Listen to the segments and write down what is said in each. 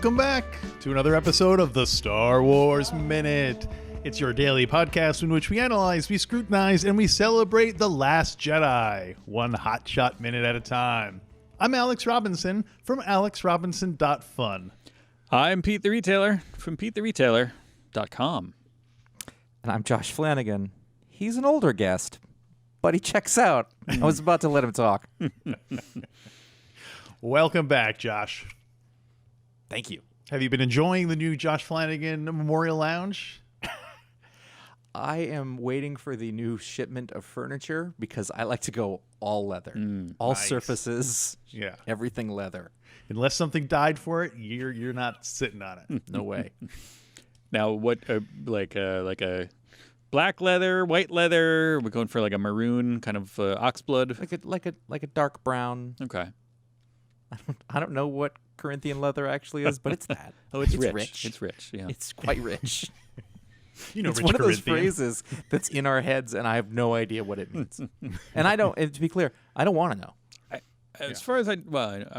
Welcome back to another episode of the Star Wars Minute. It's your daily podcast in which we analyze, we scrutinize, and we celebrate The Last Jedi, one hotshot minute at a time. I'm Alex Robinson from alexrobinson.fun. I'm Pete the Retailer from PeteTheRetailer.com. And I'm Josh Flanagan. He's an older guest, but he checks out. I was about to let him talk. Welcome back, Josh. Thank you. Have you been enjoying the new Josh Flanagan Memorial Lounge? I am waiting for the new shipment of furniture because I like to go all leather. All nice. Surfaces, Yeah. everything leather. Unless something died for it, you're not sitting on it. No way. Now, what, like a black leather, white leather? We're going for like a maroon kind of oxblood. like a dark brown. Okay. I don't know what Corinthian leather actually is, but it's that. Oh, it's rich. rich. It's rich. Yeah. It's quite rich. You know, It's Rich one of those Corinthian. phrases that's in our heads, and I have no idea what it means. And I don't. And to be clear, I don't want to know. As far as I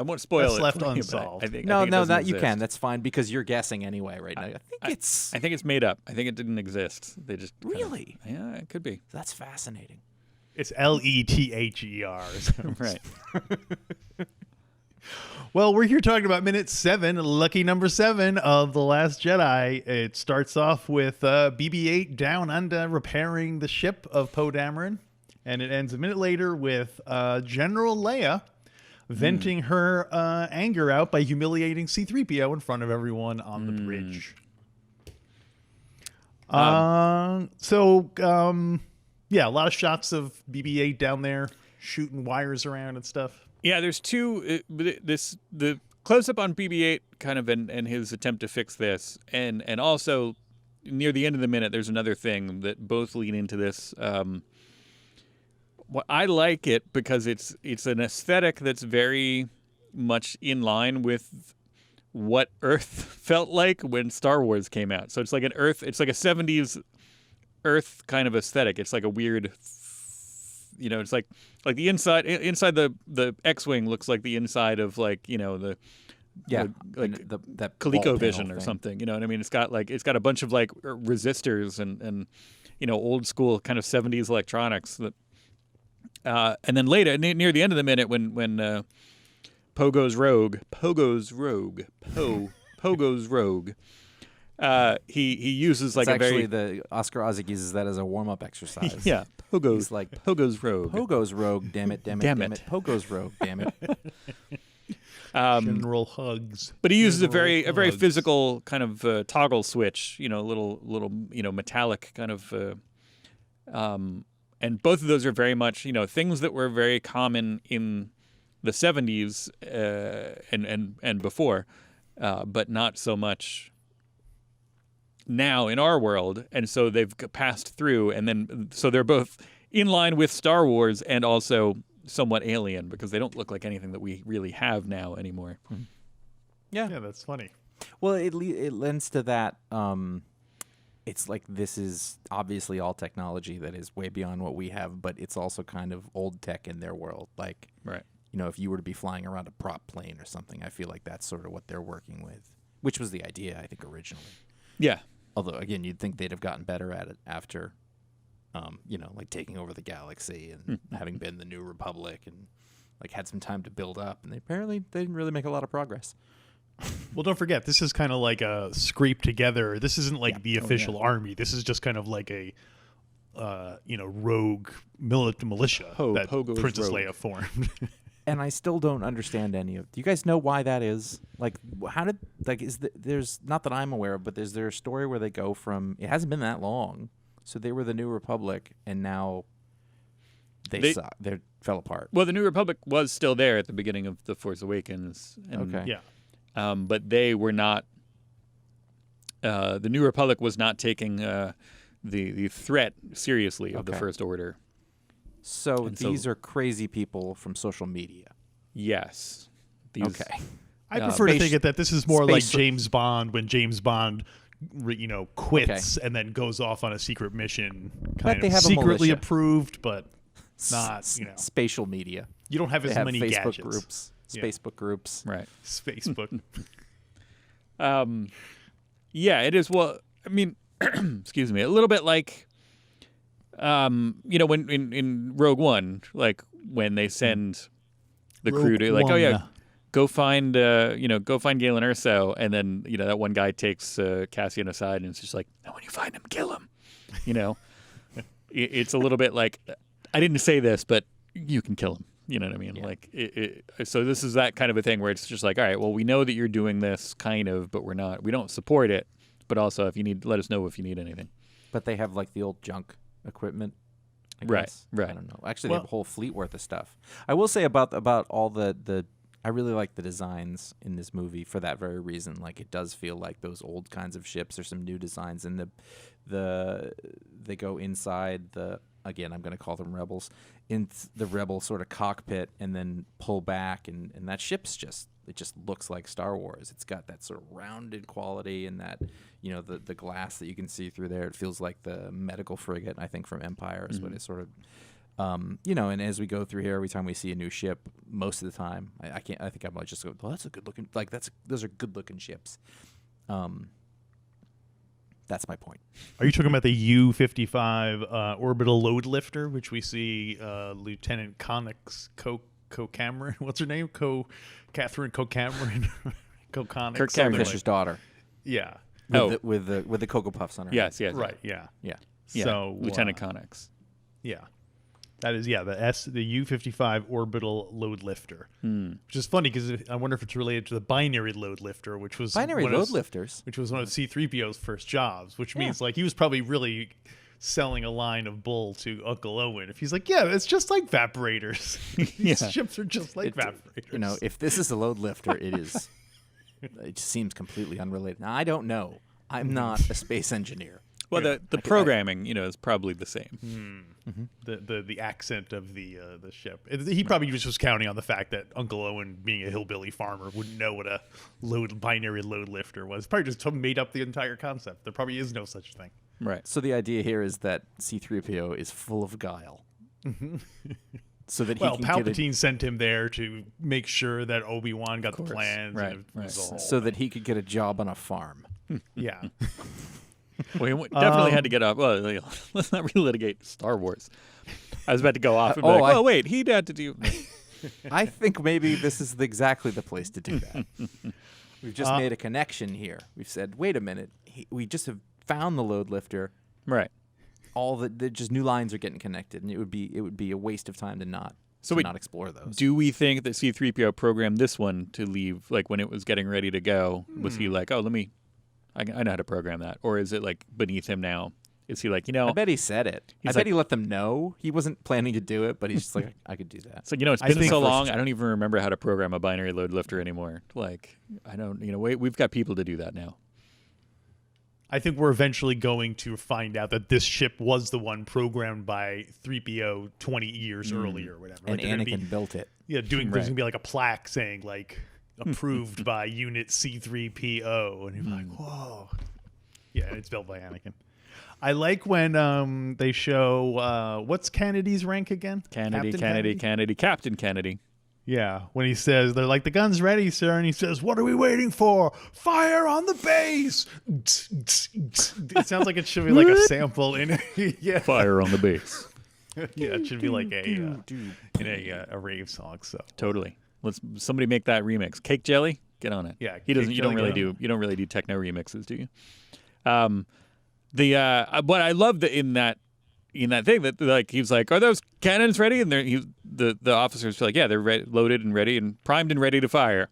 won't spoil That's it. left for you, but unsolved. I think No, it doesn't that you exist. can. That's fine because you're guessing anyway right now. I think it's made up. I think it didn't exist. They just Really? Yeah, it could be. That's fascinating. It's Lether. Right. Well, we're here talking about minute 7, lucky number 7 of The Last Jedi. It starts off with BB-8 down under repairing the ship of Poe Dameron, and it ends a minute later with General Leia venting her anger out by humiliating C-3PO in front of everyone on the bridge. Yeah, a lot of shots of BB-8 down there shooting wires around and stuff. Yeah, there's two. The close up on BB-8 kind of and his attempt to fix this, and also near the end of the minute, there's another thing that both lean into this. I like it because it's an aesthetic that's very much in line with what Earth felt like when Star Wars came out. So it's like it's like a 70s Earth kind of aesthetic. It's like a weird. It's like the inside the X-wing looks like the inside of that ColecoVision or something. You know what I mean? It's got a bunch of like resistors and old school kind of 70s electronics that. And then later, near the end of the minute, when Poe goes rogue, he uses like It's a very the Oscar Isaac uses that as a warm up exercise. yeah. Poe goes rogue. Poe goes rogue. Damn it. Poe goes rogue. Damn it. General hugs. But he uses a very hugs. physical kind of toggle switch. Little metallic kind of. And both of those are very much things that were very common in the 70s and before, but not so much now in our world. And so they've passed through, and then so they're both in line with Star Wars and also somewhat alien because they don't look like anything that we really have now anymore. Yeah, that's funny. Well, it lends to that. It's like this is obviously all technology that is way beyond what we have, but it's also kind of old tech in their world. Like, right. If you were to be flying around a prop plane or something, I feel like that's sort of what they're working with, which was the idea, I think, originally. Yeah. Although, again, you'd think they'd have gotten better at it after, like taking over the galaxy and having been the New Republic and like had some time to build up. And they didn't really make a lot of progress. Well, don't forget, this is kind of like a scrape together. This isn't like the official army. This is just kind of like a, rogue militia that Princess rogue. Leia formed. And I still don't understand any of. Do you guys know why that is? Like, how did there's not that I'm aware of, but is there a story where they go from? It hasn't been that long, so they were the New Republic, and now they fell apart. Well, the New Republic was still there at the beginning of The Force Awakens. And, Okay. Yeah. But they were not. The New Republic was not taking the threat seriously of the First Order. So these are crazy people from social media. Yes. I prefer to think that this is more like space- James Bond when James Bond, quits and then goes off on a secret mission, But they of have a secretly militia. approved, but not, Spatial media. You don't have They as have many Facebook gadgets. groups, Yeah. Facebook groups. Right. Facebook. Yeah, it is. Well, I mean, excuse me, a little bit like, when in Rogue One, like when they send the crew to like, oh yeah, go find Galen Erso, and then that one guy takes Cassian aside and it's just like, and when you find him, kill him. It's a little bit like, I didn't say this, but you can kill him. You know what I mean? Yeah. Like, so this is that kind of a thing where it's just like, all right, well, we know that you're doing this kind of, but we don't support it. But also, if you need, let us know if you need anything. But they have like the old junk equipment. Right. I don't know. Actually, they have a whole fleet worth of stuff. I will say about all the I really like the designs in this movie for that very reason. Like, it does feel like those old kinds of ships. There's some new designs, and they go inside the, again, I'm going to call them rebels, in the rebel sort of cockpit, and then pull back, and that ship's just looks like Star Wars. It's got that sort of rounded quality, and that the glass that you can see through there. It feels like the medical frigate, I think, from Empire is what it sort of. And as we go through here, every time we see a new ship, most of the time, I think I might just go, well, that's a good looking, like those are good looking ships. That's my point. Are you talking about the U-55 orbital load lifter, which we see Lieutenant Connix Cameron? What's her name? Catherine Cameron. Connix. Kirk Cameron Fisher's daughter. Yeah. With the Cocoa Puffs on her. Yes. Right. Yeah. So Lieutenant Connix. Yeah. That is, the U-55 orbital load lifter, which is funny because I wonder if it's related to the binary load lifter, which was one of C-3PO's first jobs, which means like he was probably really selling a line of bull to Uncle Owen. If he's like, yeah, it's just like vaporators. These ships are just like vaporators. If this is a load lifter, it is. It just seems completely unrelated. Now, I don't know. I'm not a space engineer. Well, the programming, is probably the same. Mm-hmm. The accent of the ship. He probably was just counting on the fact that Uncle Owen, being a hillbilly farmer, wouldn't know what a binary load lifter was. Probably just made up the entire concept. There probably is no such thing. Right. So the idea here is that C-3PO is full of guile. So that Palpatine sent him there to make sure that Obi-Wan got the plans. Right. So that he could get a job on a farm. Yeah. Well, he definitely had to get up. Well, let's not relitigate Star Wars. I was about to go off and wait, he had to do. I think maybe this is exactly the place to do that. We've just made a connection here. We've said, wait a minute, we just have found the load lifter. Right. All just new lines are getting connected, and it would be a waste of time to not explore those. Do we think that C-3PO programmed this one to leave, like when it was getting ready to go? Was he like, I know how to program that, or is it like beneath him now? Is he like, I bet he said it. I bet he let them know he wasn't planning to do it, but he's just like, I could do that. So it's been so long, I don't even remember how to program a binary load lifter anymore. Like, I don't, we've got people to do that now. I think we're eventually going to find out that this ship was the one programmed by 3PO 20 years earlier or whatever. And Anakin built it. Yeah, there's going to be like a plaque saying like approved by Unit C-3PO, and you're like, whoa. Yeah, it's built by Anakin. I like when they show what's Kennedy's rank again? Captain Kennedy. Yeah, when he says, they're like, the gun's ready, sir. And he says, what are we waiting for? Fire on the base. It sounds like it should be like a sample in it. Fire on the base. Yeah, it should be like a rave song. So totally. Let's somebody make that remix. Cake Jelly, get on it. Yeah, he doesn't. You don't really do techno remixes, do you? What I love in that thing that like he was like, are those cannons ready? And the officers feel like, yeah, they're loaded and ready and primed and ready to fire,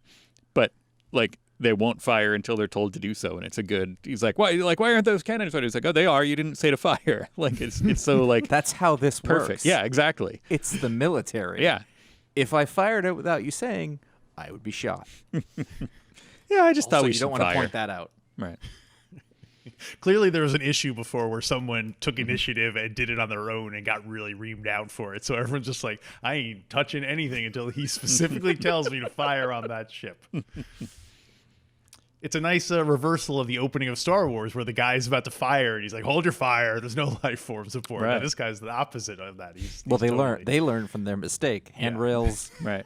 but like they won't fire until they're told to do so. And it's he's like, why aren't those cannons ready? It's like, oh, they are. You didn't say to fire. Like it's so like that's how this perfect. Works. Yeah, exactly. It's the military. Yeah. If I fired it without you saying, I would be shot. Yeah, I just thought we should don't want to point that out. Right. Clearly there was an issue before where someone took initiative and did it on their own and got really reamed out for it. So everyone's just like, I ain't touching anything until he specifically tells me to fire on that ship. It's a nice reversal of the opening of Star Wars where the guy's about to fire and he's like, hold your fire. There's no life form support. Right. But this guy's the opposite of that. They learned from their mistake. Handrails, right.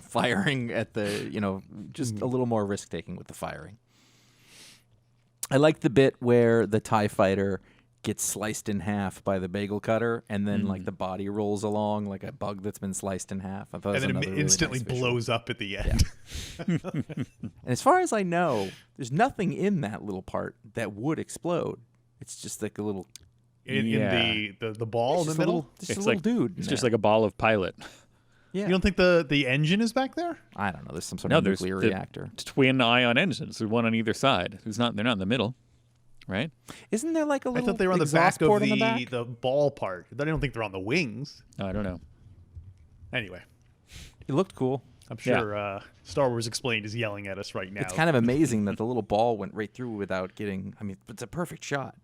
Firing at the, just a little more risk taking with the firing. I like the bit where the TIE fighter gets sliced in half by the bagel cutter, and then like the body rolls along like a bug that's been sliced in half. I thought And that was then it another really instantly nice visual. blows up at the end. And as far as I know, there's nothing in that little part that would explode. It's just like a little, in the ball in the just middle. Just a It's little like dude. It's just like a ball of pilot. yeah. You don't think the engine is back there? I don't know. There's some sort No, of there's nuclear the reactor. twin ion engines. There's one on either side. They're not in the middle, right? Isn't there like a I little thought they were on the exhaust back of port in the back? the ball part. I don't think they're on the wings. I don't know. Anyway, It looked cool. I'm sure Star Wars Explained is yelling at us right now. It's kind of amazing that the little ball went right through without getting. I mean, it's a perfect shot.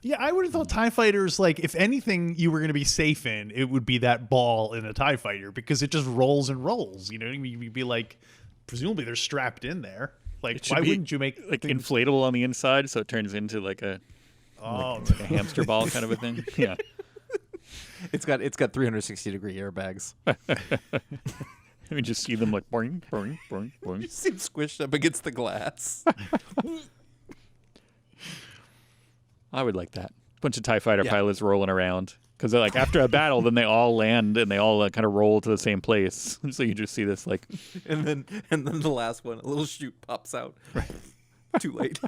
Yeah, I would have thought TIE fighters, like, if anything you were going to be safe in, it would be that ball in a TIE fighter because it just rolls and rolls. You know, you'd be like, presumably they're strapped in there. Like, why wouldn't you make like things... inflatable on the inside so it turns into like a a hamster ball kind of a thing? Yeah. It's got 360-degree airbags. We just see them like boing, boing, boing, boing. You see them squished up against the glass. I would like that. Bunch of TIE fighter pilots rolling around. Because like after a battle, then they all land and they all kind of roll to the same place. So you just see this like, and then the last one, a little chute pops out. Too late.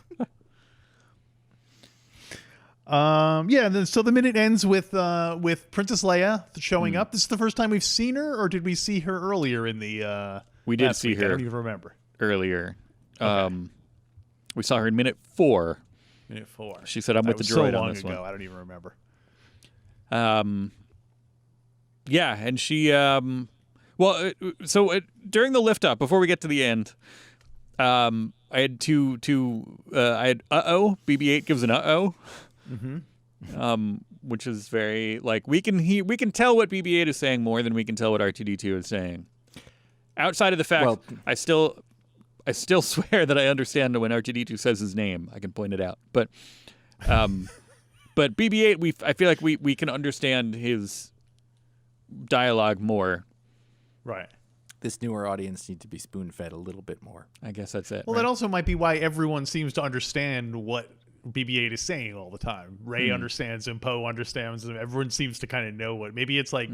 And then so the minute ends with Princess Leia showing up. This is the first time we've seen her, or did we see her earlier in the? We did last see week? her. I don't even remember. Earlier. Okay. We saw her in minute 4. Minute 4. She said, "I'm with the so droid long on this ago. one." I don't even remember. Yeah, and she during the lift up before we get to the end, I had BB-8 gives an which is very like we can tell what BB-8 is saying more than we can tell what R2-D2 is saying. Outside of the fact, I still swear that I understand when R2-D2 says his name. I can point it out, but BB-8, I feel like we can understand his dialogue more. Right. This newer audience need to be spoon-fed a little bit more. I guess that's it. Well, that also might be why everyone seems to understand what BB-8 is saying all the time. Rey understands him, Poe understands him. Everyone seems to kind of know what. Maybe it's like.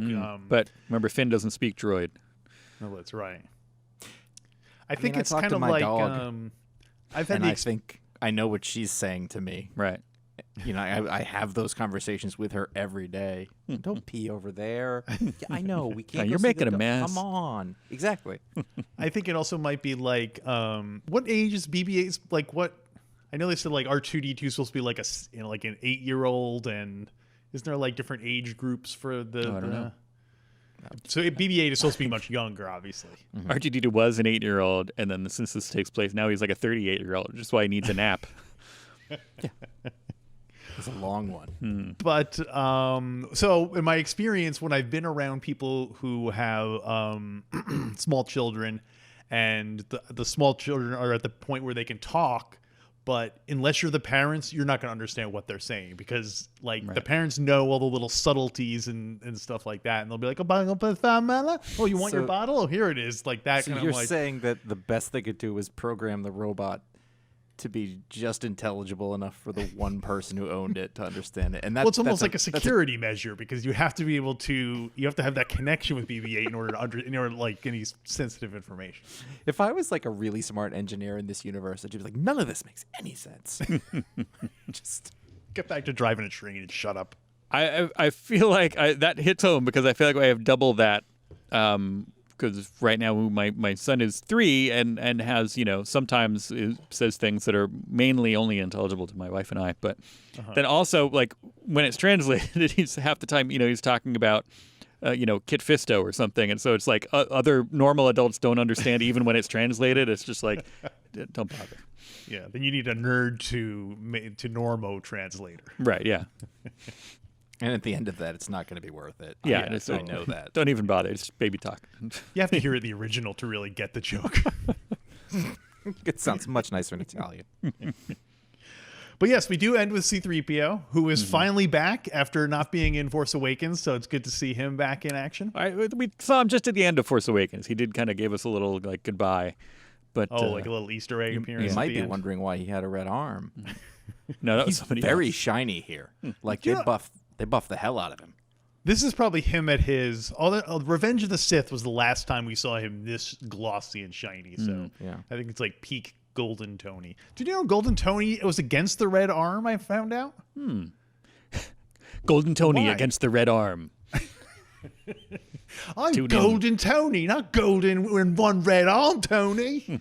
But remember, Finn doesn't speak droid. No, that's right. I think it's talked kind to of my like. dog, I've had and the I think I know what she's saying to me. Right. You know, I have those conversations with her every day. Don't pee over there. Yeah, I know we can't. You're go see making the a mess. Come on, exactly. I think it also might be like, what age is BB-8's? Like what? I know they said like R2-D2 is supposed to be like like an 8-year-old, and isn't there like different age groups for the? I don't know. So BB-8 is supposed to be much younger, obviously. R2-D2 was an 8-year-old, and then since this takes place now, he's like a 38-year-old. Just why he needs a nap. It's a long one. But so in my experience, when I've been around people who have small children, and the small children are at the point where they can talk, but unless you're the parents, you're not going to understand what they're saying because the parents know all the little subtleties and stuff like that, and they'll be like, "Oh, you want your bottle? Oh, here it is." Like that. So kind you're of like, saying that the best they could do was program the robot to be just intelligible enough for the one person who owned it to understand it, and that's well, it's almost like a security measure because you have to be able to, you have to have that connection with BB-8 in order to like any sensitive information. If I was like a really smart engineer in this universe, I'd be like, none of this makes any sense. Just get back to driving a train and shut up. I feel like that hits home because I feel like I have double that. Because right now my son is 3 and has, sometimes says things that are mainly only intelligible to my wife and I. But then also, like, when it's translated, he's half the time, he's talking about, Kit Fisto or something. And so it's like other normal adults don't understand even when it's translated. It's just like, don't bother. Yeah, then you need a nerd to Normo translator. Right, yeah. And at the end of that, it's not going to be worth it. Yeah, I know that. Don't even bother. It's baby talk. You have to hear the original to really get the joke. It sounds much nicer in Italian. But yes, we do end with C-3PO, who is finally back after not being in Force Awakens, so it's good to see him back in action. We saw him just at the end of Force Awakens. He did kind of give us a little, like, goodbye. But like a little Easter egg appearance. You might at the be end. wondering why he had a red arm. No, that was He's somebody very else. shiny here. Like You they know- buff the hell out of him. This is probably him at his. Revenge of the Sith was the last time we saw him this glossy and shiny. So yeah. I think it's like peak Golden Tony. Did you know Golden Tony was against the red arm? I found out. Golden Tony Why? against the red arm. I'm Tune in. Golden Tony, not Golden in one red arm, Tony.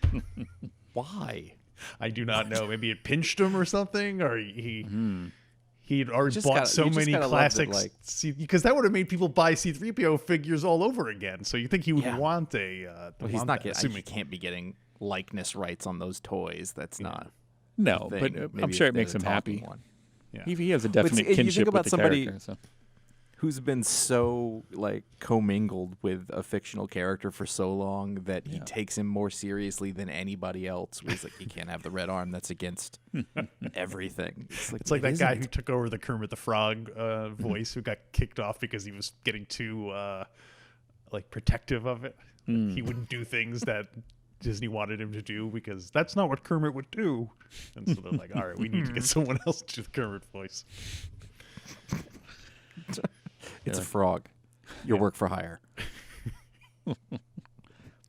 Why? I do not know. Maybe it pinched him or something, or he'd already just bought gotta- so you just many gotta love that, classics. like- Because that would have made people buy C-3PO figures all over again. So you think he would Yeah. want a? Well, he's want not that, getting. He assuming. can't be getting likeness rights on those toys. That's not. No, a but thing. I'm Maybe sure if it they're makes the him talking happy. one. Yeah. He has a But definite you think kinship about with the somebody- character. So. Who's been so like commingled with a fictional character for so long that he takes him more seriously than anybody else. Where he's like, he can't have the red arm. That's against everything. It's like that it guy isn't. who took over the Kermit the Frog voice, who got kicked off because he was getting too like protective of it. He wouldn't do things that Disney wanted him to do because that's not what Kermit would do. And so they're like, all right, we need to get someone else to do the Kermit voice. It's a frog. Your work for hire.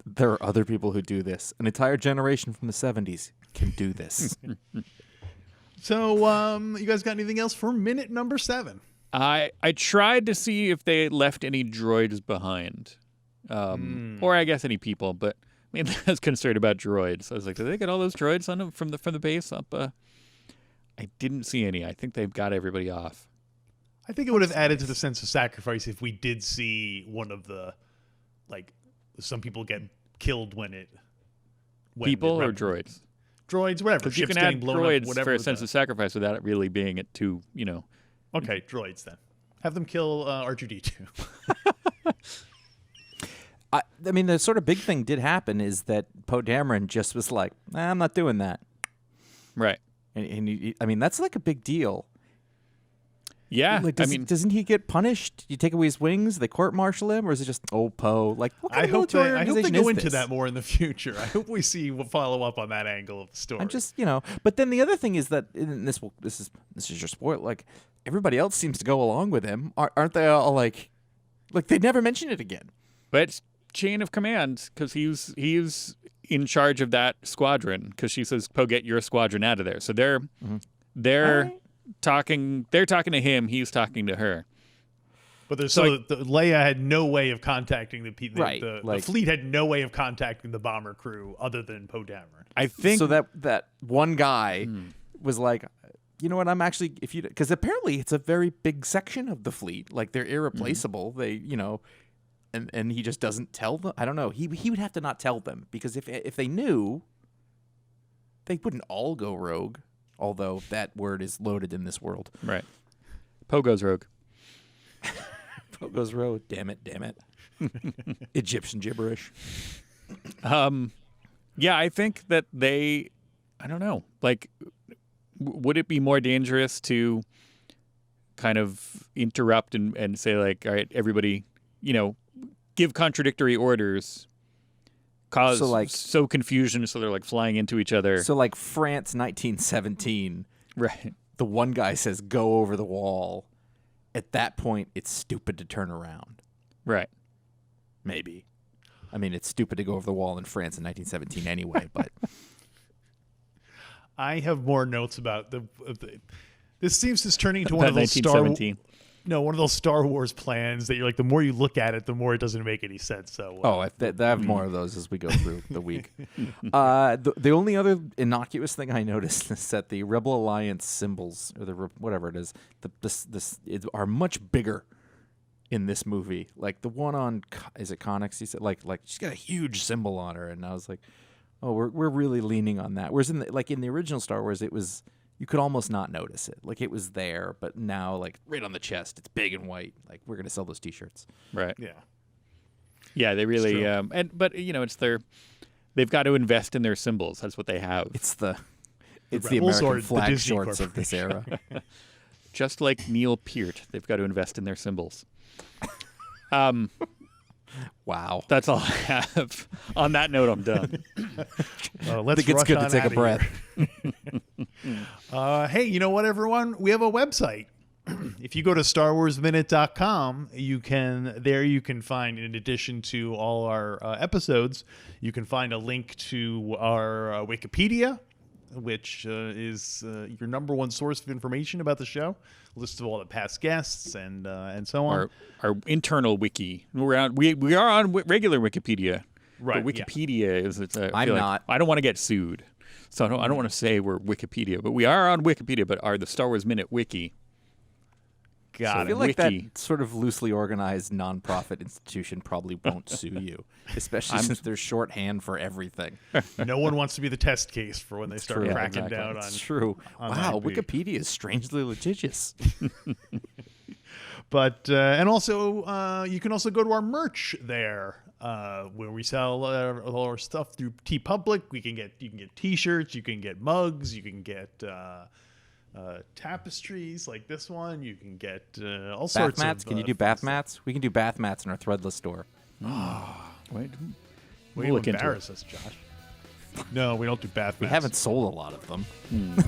There are other people who do this. An entire generation from the 70s can do this. So, you guys got anything else for minute number 7? I tried to see if they left any droids behind, or I guess any people, but mainly I was concerned about droids. I was like, did they get all those droids on them from the base up? I didn't see any. I think they've got everybody off. I think it would have added to the sense of sacrifice if we did see one of the, like, some people get killed when People or droids? Droids, whatever. Because you Ships can getting add blown droids up, whatever. for a sense of sacrifice without it really being it too, Okay, droids then. Have them kill R2-D2. I mean, the sort of big thing did happen is that Poe Dameron just was like, I'm not doing that. Right. And I mean, that's like a big deal. Yeah. Like, I mean, doesn't he get punished? You take away his wings, they court-martial him, or is it just, oh, Poe? Like, what kind I of hope military they organization go is into this? that more in the future. I hope we see follow up on that angle of the story. I'm just, but then the other thing is that and this is your spoil. Like, everybody else seems to go along with him. Aren't they all like they never mention it again? but it's chain of command because he's in charge of that squadron because she says, Poe, get your squadron out of there. So they're Alright. talking to him, he's talking to her. But there's So, Leia had no way of contacting the people. Right, The like- fleet had no way of contacting the bomber crew other than Poe Dameron. I think So that one guy was like, you know what? I'm actually because apparently it's a very big section of the fleet. Like they're irreplaceable. They and he just doesn't tell them. I don't know. He would have to not tell them because if they knew, they wouldn't all go rogue. Although that word is loaded in this world. right. Poe goes rogue. Poe goes rogue. Damn it! Egyptian gibberish. Yeah, I think that I don't know. Like, would it be more dangerous to kind of interrupt and say, like, all right, everybody, give contradictory orders, cause so confusion so they're like flying into each other. So like France 1917, Right. the one guy says go over the wall. At that point, it's stupid to turn around. Right. Maybe. I mean, it's stupid to go over the wall in France in 1917 anyway, but I have more notes about this seems to turning into one About of those 1917. one of those Star Wars plans that you're like, the more you look at it, the more it doesn't make any sense. So, I have more of those as we go through the week. The only other innocuous thing I noticed is that the Rebel Alliance symbols, or whatever it is, are much bigger in this movie. Like the one on, is it Connix? He said like she's got a huge symbol on her, and I was like, oh, we're really leaning on that. Whereas in the original Star Wars, it was. You could almost not notice it. Like, it was there, but now, like, right on the chest, it's big and white. Like, we're going to sell those T-shirts. Right. yeah. Yeah, they really true. but it's they've got to invest in their symbols. That's what they have. It's the Rebels or American the flag Disney shorts of this era. Just like Neil Peart, they've got to invest in their symbols. Wow. That's all I have. On that note, I'm done. Let's I think it's rush good to on take a outta breath. here. Hey, you know what, everyone? We have a website. If you go to StarWarsMinute.com, you can find, in addition to all our episodes, you can find a link to our Wikipedia, which is your number one source of information about the show. A list of all the past guests and so on. Our internal wiki. We are on regular Wikipedia. Right. But Wikipedia is. I'm not. I don't want to get sued, so I don't want to say we're Wikipedia, but we are on Wikipedia. But are the Star Wars Minute wiki? Got I it. feel like Wiki. that sort of loosely organized nonprofit institution probably won't sue you, especially since there's shorthand for everything. No one wants to be the test case for when they start true. cracking Exactly. down on. It's true. on Wow, IP. Wikipedia is strangely litigious. But and also you can also go to our merch there, where we sell all our stuff through TeePublic. You can get T-shirts, you can get mugs, you can get tapestries like this one. You can get all Bath sorts mats? of. Can you do bath mats? We can do bath mats in our threadless store. Wait, Will we'll you look into embarrass us, Josh? No, we don't do bath mats. We haven't sold a lot of them.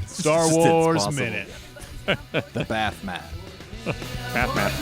Star It's Wars possible. Minute. The bath mat. Bath mat.